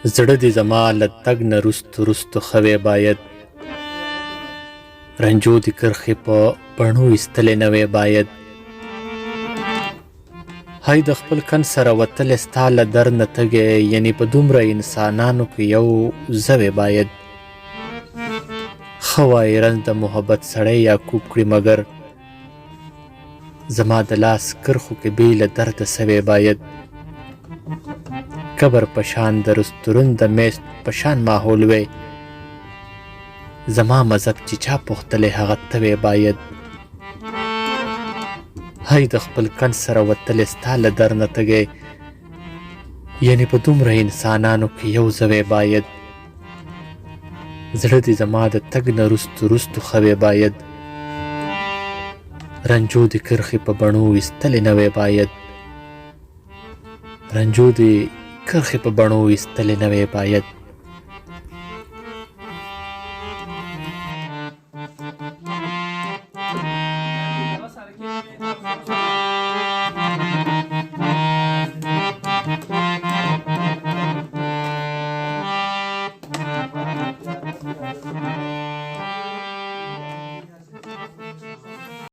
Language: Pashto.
زړه دې زما له تګ نه رستو رستو ښوی باید رنجو دې کرښې په بڼو ایستلې نه وی باید هی د خپل کن سره وتلی ستا له در نه تږی یعنې په دومره انسانانو کې یو زه وی باید ښه وایي رنځ د محبت سړی یعقوب کړي مګر زما د لاس کرښو کې بې له درده سوی باید قبر په شان د رستورون د میز په شان ماحول وی زما مذهب چې چا پوښتلی هغه ته وی باید هی د خپل کن سره وتلی ستا له در نه تږی یعنې په دومره انسانانو کې یو زه وی باید زړه دې زما د تګ نه رستو رستو ښوی باید رنجو دې کرښې په بڼو ایستلې نه وی باید رنجو دې کرښې په بڼو ایستلې نه وی باید